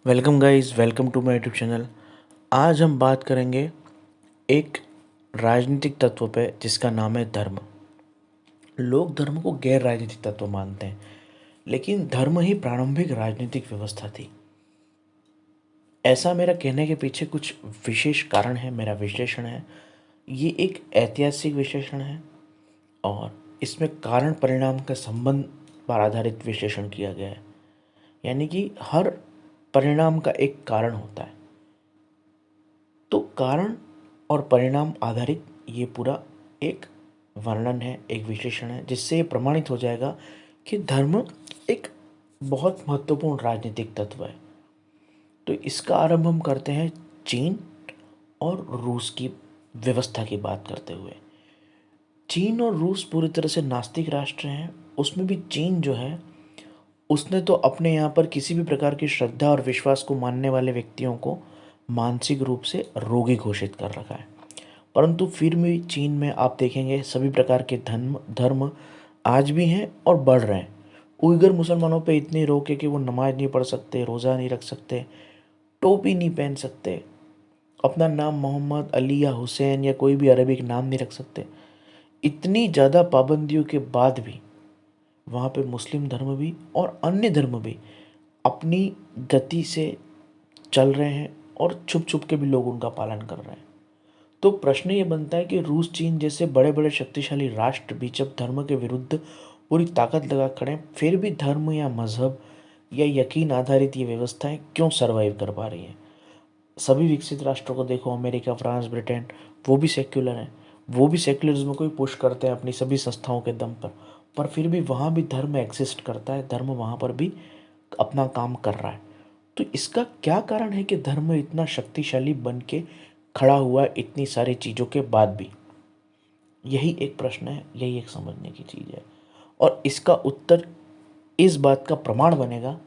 Welcome guys, welcome to my YouTube channel. आज हम बात करेंगे एक राजनीतिक तत्व पे जिसका नाम है धर्म। लोग धर्म को गैर राजनीतिक तत्व मानते हैं, लेकिन धर्म ही प्रारंभिक राजनीतिक व्यवस्था थी। ऐसा मेरा कहने के पीछे कुछ विशेष कारण है, मेरा विश्लेषण है। ये एक ऐतिहासिक विश्लेषण है और इसमें कारण परिणाम का संबंध पर आधारित विश्लेषण किया गया है। यानी कि हर परिणाम का एक कारण होता है। तो कारण और परिणाम आधारित ये पूरा एक वर्णन है, एक विश्लेषण है, जिससे ये प्रमाणित हो जाएगा कि धर्म एक बहुत महत्वपूर्ण राजनीतिक तत्व है। तो इसका आरंभ हम करते हैं चीन और रूस की व्यवस्था की बात करते हुए। चीन और रूस पूरी तरह से नास्तिक राष्ट्र हैं। उसमें भी चीन जो है, उसने तो अपने यहाँ पर किसी भी प्रकार की श्रद्धा और विश्वास को मानने वाले व्यक्तियों को मानसिक रूप से रोगी घोषित कर रखा है। परंतु फिर भी चीन में आप देखेंगे सभी प्रकार के धर्म धर्म आज भी हैं और बढ़ रहे हैं। उइगर मुसलमानों पे इतनी रोक है कि वो नमाज नहीं पढ़ सकते, रोज़ा नहीं रख सकते, टोपी नहीं पहन सकते, अपना नाम मोहम्मद, अली या हुसैन या कोई भी अरबिक नाम नहीं रख सकते। इतनी ज़्यादा पाबंदियों के बाद भी वहाँ पे मुस्लिम धर्म भी और अन्य धर्म भी अपनी गति से चल रहे हैं और छुप छुप के भी लोग उनका पालन कर रहे हैं। तो प्रश्न ये बनता है कि रूस, चीन जैसे बड़े बड़े शक्तिशाली राष्ट्र भी जब धर्म के विरुद्ध पूरी ताकत लगा खड़े हैं, फिर भी धर्म या मजहब या यकीन आधारित ये व्यवस्थाएं क्यों सरवाइव कर पा रही हैं। सभी विकसित राष्ट्रों को देखो, अमेरिका, फ्रांस, ब्रिटेन, वो भी सेक्युलर हैं। वो भी सेक्युलरिज्म को ही पुश करते हैं अपनी सभी संस्थाओं के दम पर फिर भी वहाँ भी धर्म एग्जिस्ट करता है, धर्म वहाँ पर भी अपना काम कर रहा है। तो इसका क्या कारण है कि धर्म इतना शक्तिशाली बन के खड़ा हुआ इतनी सारी चीज़ों के बाद भी? यही एक प्रश्न है, यही एक समझने की चीज़ है। और इसका उत्तर इस बात का प्रमाण बनेगा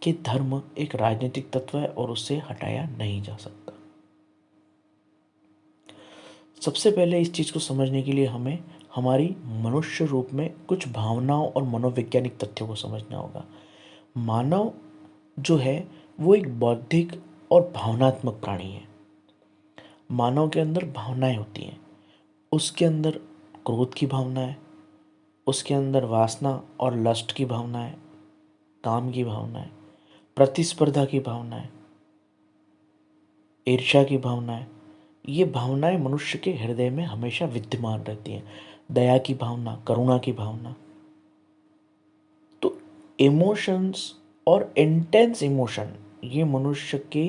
कि धर्म एक राजनीतिक तत्व है और उससे हटाया नहीं जा सकता। सबसे पहले इस चीज़ को समझने के लिए हमें हमारी मनुष्य रूप में कुछ भावनाओं और मनोवैज्ञानिक तथ्यों को समझना होगा। मानव जो है वो एक बौद्धिक और भावनात्मक प्राणी है। मानव के अंदर भावनाएं होती हैं। उसके अंदर क्रोध की भावना है, उसके अंदर वासना और लस्ट की भावना है, काम की भावना है, प्रतिस्पर्धा की भावना है, ईर्ष्या की भावना है। ये भावनाएं मनुष्य के हृदय में हमेशा विद्यमान रहती हैं। दया की भावना, करुणा की भावना। तो इमोशंस और इंटेंस इमोशन ये मनुष्य की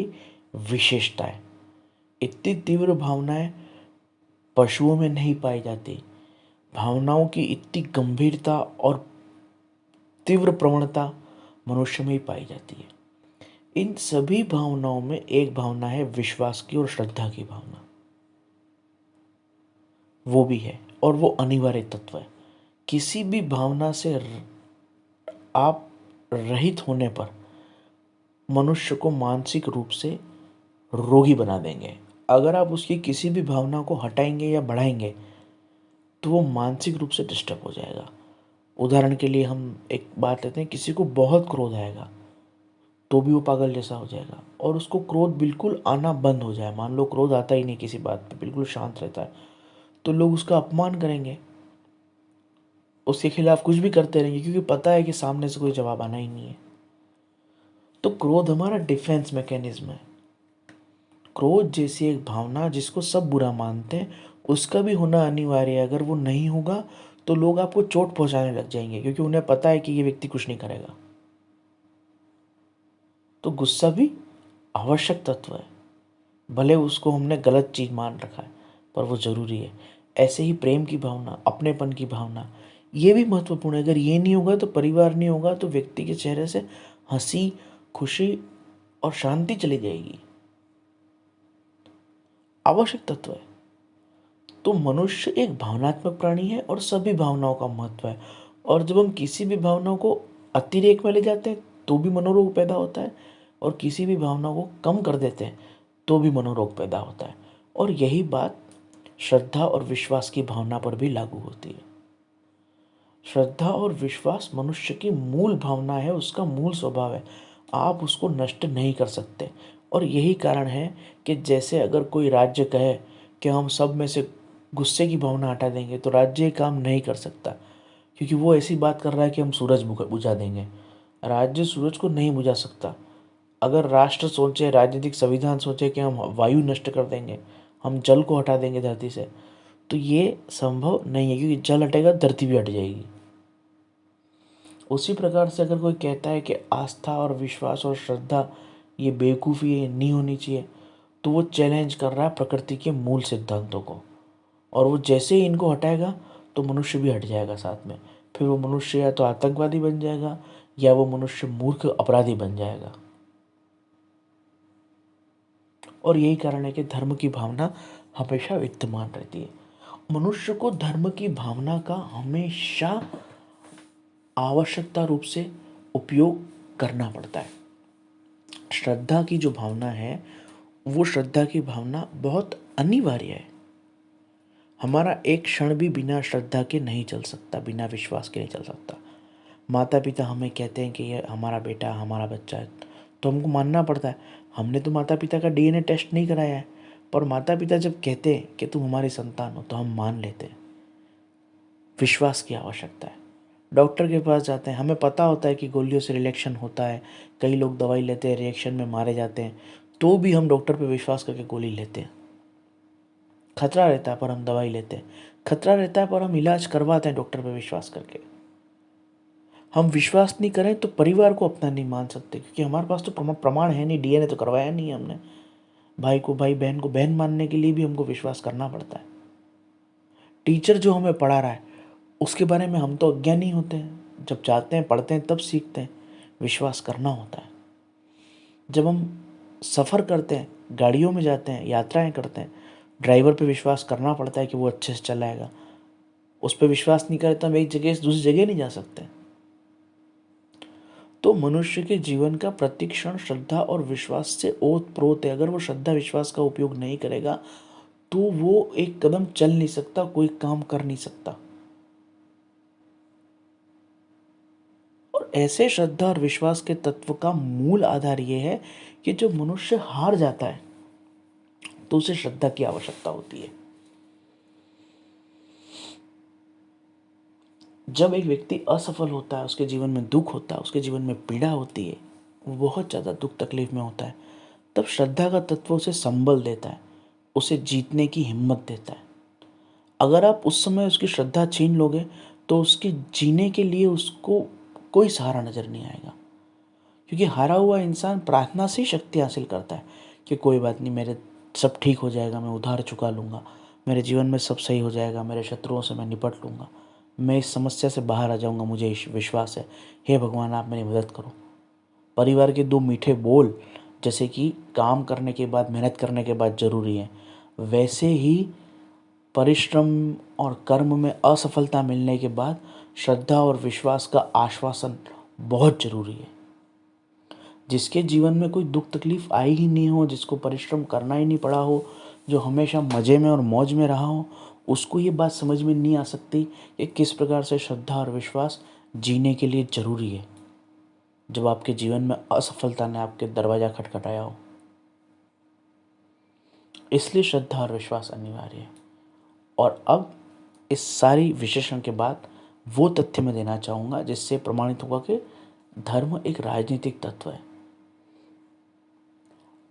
विशेषता है। इतनी तीव्र भावनाएं पशुओं में नहीं पाई जाती। भावनाओं की इतनी गंभीरता और तीव्र प्रवणता मनुष्य में ही पाई जाती है। इन सभी भावनाओं में एक भावना है विश्वास की और श्रद्धा की भावना। वो भी है और वो अनिवार्य तत्व है। किसी भी भावना से आप रहित होने पर मनुष्य को मानसिक रूप से रोगी बना देंगे। अगर आप उसकी किसी भी भावना को हटाएंगे या बढ़ाएंगे तो वो मानसिक रूप से डिस्टर्ब हो जाएगा। उदाहरण के लिए हम एक बात लेते हैं, किसी को बहुत क्रोध आएगा तो भी वो पागल जैसा हो जाएगा। और उसको क्रोध बिल्कुल आना बंद हो जाए, मान लो क्रोध आता ही नहीं किसी बात पे, बिल्कुल शांत रहता है, तो लोग उसका अपमान करेंगे, उसके खिलाफ कुछ भी करते रहेंगे, क्योंकि पता है कि सामने से कोई जवाब आना ही नहीं है। तो क्रोध हमारा डिफेंस मैकेनिज्म है। क्रोध जैसी एक भावना जिसको सब बुरा मानते हैं, उसका भी होना अनिवार्य है। अगर वो नहीं होगा तो लोग आपको चोट पहुंचाने लग जाएंगे, क्योंकि उन्हें पता है कि ये व्यक्ति कुछ नहीं करेगा। तो गुस्सा भी आवश्यक तत्व है, भले उसको हमने गलत चीज मान रखा है, पर वो जरूरी है। ऐसे ही प्रेम की भावना, अपनेपन की भावना, ये भी महत्वपूर्ण है। अगर ये नहीं होगा तो परिवार नहीं होगा, तो व्यक्ति के चेहरे से हंसी, खुशी और शांति चली जाएगी। आवश्यक तत्व है। तो मनुष्य एक भावनात्मक प्राणी है और सभी भावनाओं का महत्व है। और जब हम किसी भी भावना को अतिरेक में ले जाते हैं तो भी मनोरोग पैदा होता है, और किसी भी भावना को कम कर देते हैं तो भी मनोरोग पैदा होता है। और यही बात श्रद्धा और विश्वास की भावना पर भी लागू होती है। श्रद्धा और विश्वास मनुष्य की मूल भावना है, उसका मूल स्वभाव है। आप उसको नष्ट नहीं कर सकते। और यही कारण है कि जैसे अगर कोई राज्य कहे कि हम सब में से गुस्से की भावना हटा देंगे, तो राज्य ये काम नहीं कर सकता, क्योंकि वो ऐसी बात कर रहा है कि हम सूरज बुझा देंगे। राज्य सूरज को नहीं बुझा सकता। अगर राष्ट्र सोचे, राजनीतिक संविधान सोचे कि हम वायु नष्ट कर देंगे, हम जल को हटा देंगे धरती से, तो ये संभव नहीं है, क्योंकि जल हटेगा धरती भी हट जाएगी। उसी प्रकार से अगर कोई कहता है कि आस्था और विश्वास और श्रद्धा ये बेवकूफ़ी है, नहीं होनी चाहिए, तो वो चैलेंज कर रहा है प्रकृति के मूल सिद्धांतों को। और वो जैसे ही इनको हटाएगा तो मनुष्य भी हट जाएगा साथ में। फिर वो मनुष्य या तो आतंकवादी बन जाएगा, या वो मनुष्य मूर्ख अपराधी बन जाएगा। और यही कारण है कि धर्म की भावना हमेशा विद्यमान रहती है। मनुष्य को धर्म की भावना का हमेशा आवश्यकता रूप से उपयोग करना पड़ता है। श्रद्धा की जो भावना है, वो श्रद्धा की भावना बहुत अनिवार्य है। हमारा एक क्षण भी बिना श्रद्धा के नहीं चल सकता, बिना विश्वास के नहीं चल सकता। माता पिता हमें कहते हैं कि ये हमारा बेटा, हमारा बच्चा है, तो हमको मानना पड़ता है। हमने तो माता पिता का डीएनए टेस्ट नहीं कराया है, पर माता पिता जब कहते हैं कि तुम हमारी संतान हो, तो हम मान लेते हैं। विश्वास की आवश्यकता है। डॉक्टर के पास जाते हैं, हमें पता होता है कि गोलियों से रिएक्शन होता है, कई लोग दवाई लेते हैं, रिएक्शन में मारे जाते हैं, तो भी हम डॉक्टर पे विश्वास करके गोली लेते हैं। खतरा रहता है पर हम दवाई लेते हैं, खतरा रहता है पर हम इलाज करवाते हैं डॉक्टर पे विश्वास करके। हम विश्वास नहीं करें तो परिवार को अपना नहीं मान सकते, क्योंकि हमारे पास तो प्रमाण है नहीं, डीएनए तो करवाया नहीं हमने। भाई को भाई, बहन को बहन मानने के लिए भी हमको विश्वास करना पड़ता है। टीचर जो हमें पढ़ा रहा है उसके बारे में हम तो अज्ञानी होते हैं, जब जाते हैं पढ़ते हैं तब सीखते हैं। विश्वास करना होता है। जब हम सफ़र करते हैं, गाड़ियों में जाते हैं, यात्राएं करते हैं, ड्राइवर पे विश्वास करना पड़ता है कि वो अच्छे से चलाएगा। उस पर विश्वास नहीं करें तो हम एक जगह से दूसरी जगह नहीं जा सकते। तो मनुष्य के जीवन का प्रत्येक क्षण श्रद्धा और विश्वास से ओतप्रोत है। अगर वो श्रद्धा विश्वास का उपयोग नहीं करेगा तो वो एक कदम चल नहीं सकता, कोई काम कर नहीं सकता। और ऐसे श्रद्धा और विश्वास के तत्व का मूल आधार ये है कि जब मनुष्य हार जाता है तो उसे श्रद्धा की आवश्यकता होती है। जब एक व्यक्ति असफल होता है, उसके जीवन में दुख होता है, उसके जीवन में पीड़ा होती है, वो बहुत ज़्यादा दुख तकलीफ में होता है, तब श्रद्धा का तत्व उसे संबल देता है, उसे जीतने की हिम्मत देता है। अगर आप उस समय उसकी श्रद्धा छीन लोगे तो उसके जीने के लिए उसको कोई सहारा नज़र नहीं आएगा। क्योंकि हारा हुआ इंसान प्रार्थना से ही शक्ति हासिल करता है कि कोई बात नहीं, मेरे सब ठीक हो जाएगा, मैं उधार चुका लूँगा, मेरे जीवन में सब सही हो जाएगा, मेरे शत्रुओं से मैं निपट लूँगा, मैं इस समस्या से बाहर आ जाऊँगा, मुझे विश्वास है, हे भगवान आप मेरी मदद करो। परिवार के दो मीठे बोल जैसे कि काम करने के बाद, मेहनत करने के बाद ज़रूरी है, वैसे ही परिश्रम और कर्म में असफलता मिलने के बाद श्रद्धा और विश्वास का आश्वासन बहुत ज़रूरी है। जिसके जीवन में कोई दुख तकलीफ आई ही नहीं हो, जिसको परिश्रम करना ही नहीं पड़ा हो, जो हमेशा मज़े में और मौज में रहा हो, उसको ये बात समझ में नहीं आ सकती कि किस प्रकार से श्रद्धा और विश्वास जीने के लिए ज़रूरी है, जब आपके जीवन में असफलता ने आपके दरवाज़ा खटखटाया हो। इसलिए श्रद्धा और विश्वास अनिवार्य है। और अब इस सारी विश्लेषण के बाद वो तथ्य मैं देना चाहूँगा जिससे प्रमाणित होगा कि धर्म एक राजनीतिक तत्व है।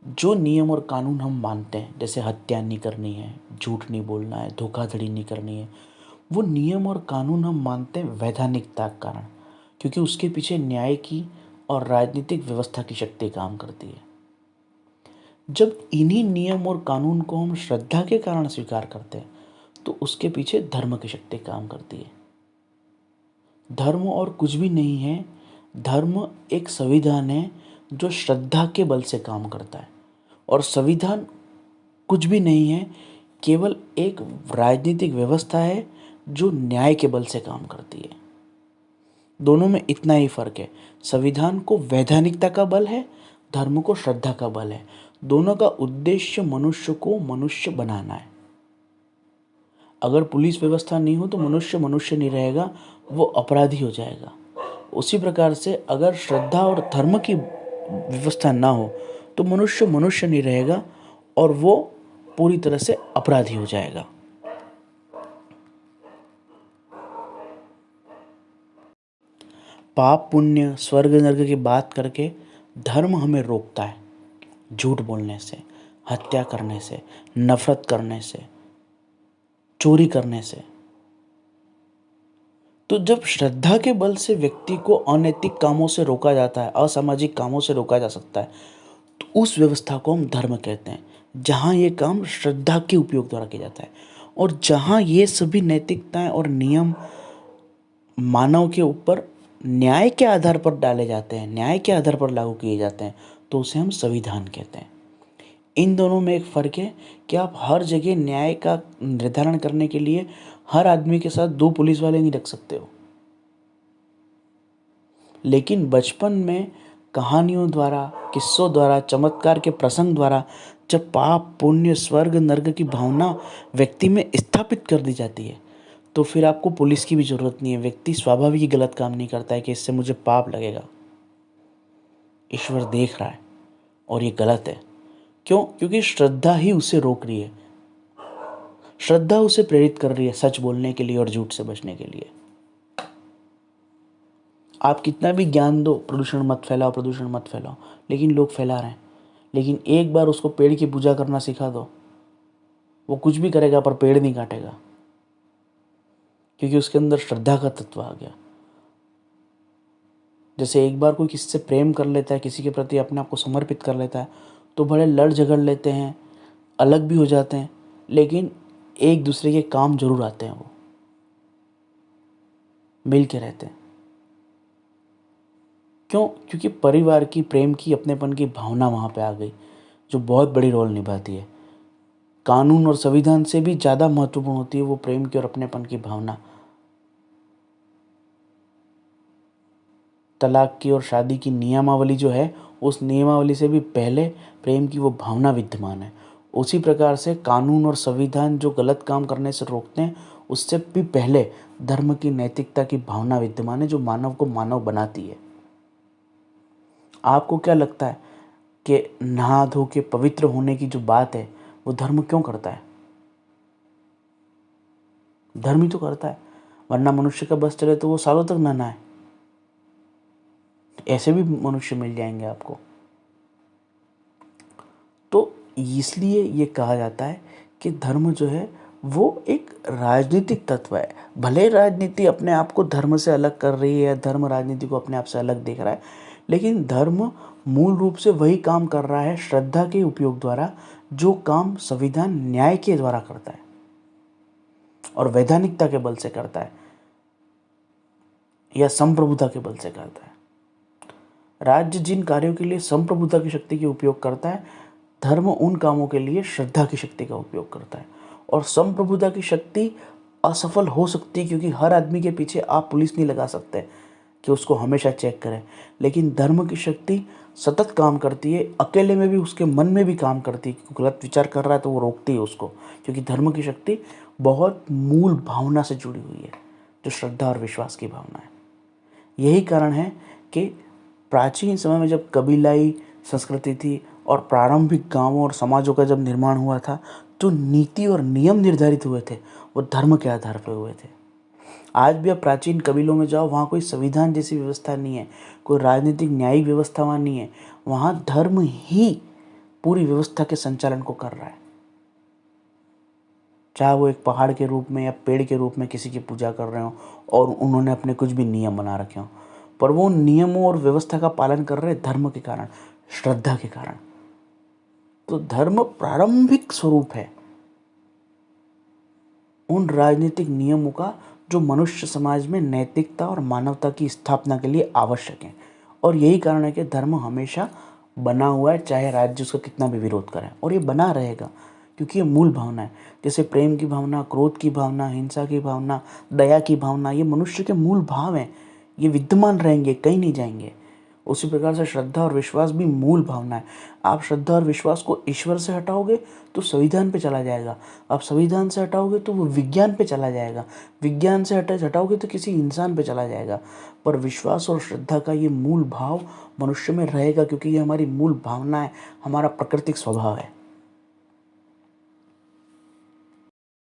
जो नियम और कानून हम मानते हैं, जैसे हत्या नहीं करनी है, झूठ नहीं बोलना है, धोखाधड़ी नहीं करनी है, वो नियम और कानून हम मानते हैं वैधानिकता के कारण, क्योंकि उसके पीछे न्याय की और राजनीतिक व्यवस्था की शक्ति काम करती है। जब इन्हीं नियम और कानून को हम श्रद्धा के कारण स्वीकार करते हैं तो उसके पीछे धर्म की शक्ति काम करती है। धर्म और कुछ भी नहीं है, धर्म एक संविधान है जो श्रद्धा के बल से काम करता है, और संविधान कुछ भी नहीं है, केवल एक राजनीतिक व्यवस्था है जो न्याय के बल से काम करती है। दोनों में इतना ही फर्क है, संविधान को वैधानिकता का बल है, धर्म को श्रद्धा का बल है। दोनों का उद्देश्य मनुष्य को मनुष्य बनाना है। अगर पुलिस व्यवस्था नहीं हो तो मनुष्य मनुष्य नहीं रहेगा, वो अपराधी हो जाएगा। उसी प्रकार से अगर श्रद्धा और धर्म की व्यवस्था ना हो तो मनुष्य मनुष्य नहीं रहेगा और वो पूरी तरह से अपराधी हो जाएगा। पाप पुण्य स्वर्ग नर्क की बात करके धर्म हमें रोकता है झूठ बोलने से, हत्या करने से, नफरत करने से, चोरी करने से। तो जब श्रद्धा के बल से व्यक्ति को अनैतिक कामों से रोका जाता है, असामाजिक कामों से रोका जा सकता है, तो उस व्यवस्था को हम धर्म कहते हैं, जहाँ ये काम श्रद्धा के उपयोग द्वारा किया जाता है और जहाँ ये सभी नैतिकताएं और नियम मानव के ऊपर न्याय के आधार पर डाले जाते हैं, न्याय के आधार पर लागू किए जाते हैं, तो उसे हम संविधान कहते हैं। इन दोनों में एक फ़र्क है कि आप हर जगह न्याय का निर्धारण करने के लिए हर आदमी के साथ 2 पुलिस वाले नहीं रख सकते हो। लेकिन बचपन में कहानियों द्वारा, किस्सों द्वारा, चमत्कार के प्रसंग द्वारा जब पाप पुण्य स्वर्ग नर्क की भावना व्यक्ति में स्थापित कर दी जाती है, तो फिर आपको पुलिस की भी ज़रूरत नहीं है। व्यक्ति स्वाभाविक ही गलत काम नहीं करता है कि इससे मुझे पाप लगेगा, ईश्वर देख रहा है और ये गलत है। क्यों? क्योंकि श्रद्धा ही उसे रोक रही है, श्रद्धा उसे प्रेरित कर रही है सच बोलने के लिए और झूठ से बचने के लिए। आप कितना भी ज्ञान दो, प्रदूषण मत फैलाओ, प्रदूषण मत फैलाओ, लेकिन लोग फैला रहे हैं। लेकिन एक बार उसको पेड़ की पूजा करना सिखा दो, वो कुछ भी करेगा पर पेड़ नहीं काटेगा, क्योंकि उसके अंदर श्रद्धा का तत्व आ गया। जैसे एक बार कोई किसी से प्रेम कर लेता है, किसी के प्रति अपने आप को समर्पित कर लेता है, तो भले लड़ झगड़ लेते हैं, अलग भी हो जाते हैं, लेकिन एक दूसरे के काम जरूर आते हैं, वो मिल के रहते हैं। क्यों? क्योंकि परिवार की, प्रेम की, अपनेपन की भावना वहाँ पे आ गई, जो बहुत बड़ी रोल निभाती है। कानून और संविधान से भी ज़्यादा महत्वपूर्ण होती है वो प्रेम की और अपनेपन की भावना। तलाक की और शादी की नियमावली जो है, उस नियमावली से भी पहले प्रेम की वो भावना विद्यमान है। उसी प्रकार से कानून और संविधान जो गलत काम करने से रोकते हैं, उससे भी पहले धर्म की, नैतिकता की भावना विद्यमान है, जो मानव को मानव बनाती है। आपको क्या लगता है कि नहा धो के पवित्र होने की जो बात है, वो धर्म क्यों करता है? धर्म ही तो करता है, वरना मनुष्य का बस चले तो वो सालों तक ना नहाए। ऐसे भी मनुष्य मिल जाएंगे आपको। तो इसलिए ये कहा जाता है कि धर्म जो है वो एक राजनीतिक तत्व है। भले राजनीति अपने आप को धर्म से अलग कर रही है, धर्म राजनीति को अपने आप से अलग देख रहा है, लेकिन धर्म मूल रूप से वही काम कर रहा है श्रद्धा के उपयोग द्वारा, जो काम संविधान न्याय के द्वारा करता है और वैधानिकता के बल से करता है या संप्रभुता के बल से करता है। राज्य जिन कार्यों के लिए संप्रभुता की शक्ति का उपयोग करता है, धर्म उन कामों के लिए श्रद्धा की शक्ति का उपयोग करता है। और संप्रभुता की शक्ति असफल हो सकती है, क्योंकि हर आदमी के पीछे आप पुलिस नहीं लगा सकते कि उसको हमेशा चेक करें, लेकिन धर्म की शक्ति सतत काम करती है, अकेले में भी, उसके मन में भी काम करती है। गलत विचार कर रहा है तो वो रोकती है उसको, क्योंकि धर्म की शक्ति बहुत मूल भावना से जुड़ी हुई है, जो श्रद्धा और विश्वास की भावना है। यही कारण है कि प्राचीन समय में जब कबीलाई संस्कृति थी और प्रारंभिक गांवों और समाजों का जब निर्माण हुआ था, तो नीति और नियम निर्धारित हुए थे, वो धर्म के आधार पर हुए थे। आज भी आप प्राचीन कबीलों में जाओ, वहाँ कोई संविधान जैसी व्यवस्था नहीं है, कोई राजनीतिक न्यायिक व्यवस्था वहाँ नहीं है। वहाँ धर्म ही पूरी व्यवस्था के संचालन को कर रहा है। चाहे वो एक पहाड़ के रूप में या पेड़ के रूप में किसी की पूजा कर रहे हो और उन्होंने अपने कुछ भी नियम बना रखे हों, पर वो नियमों और व्यवस्था का पालन कर रहे धर्म के कारण, श्रद्धा के कारण। तो धर्म प्रारंभिक स्वरूप है उन राजनीतिक नियमों का जो मनुष्य समाज में नैतिकता और मानवता की स्थापना के लिए आवश्यक है। और यही कारण है कि धर्म हमेशा बना हुआ है, चाहे राज्य उसका कितना भी विरोध करे, और ये बना रहेगा, क्योंकि ये मूल भावना है। जैसे प्रेम की भावना, क्रोध की भावना, हिंसा की भावना, दया की भावना, ये मनुष्य के मूल भाव हैं, ये विद्यमान रहेंगे, कहीं नहीं जाएंगे। उसी प्रकार से श्रद्धा और विश्वास भी मूल भावना है। आप श्रद्धा और विश्वास को ईश्वर से हटाओगे तो संविधान पे चला जाएगा, आप संविधान से हटाओगे तो वो विज्ञान पे चला जाएगा, विज्ञान से हटाओगे तो किसी इंसान पे चला जाएगा। पर विश्वास और श्रद्धा का ये मूल भाव मनुष्य में रहेगा, क्योंकि ये हमारी मूल भावना है, हमारा प्राकृतिक स्वभाव है।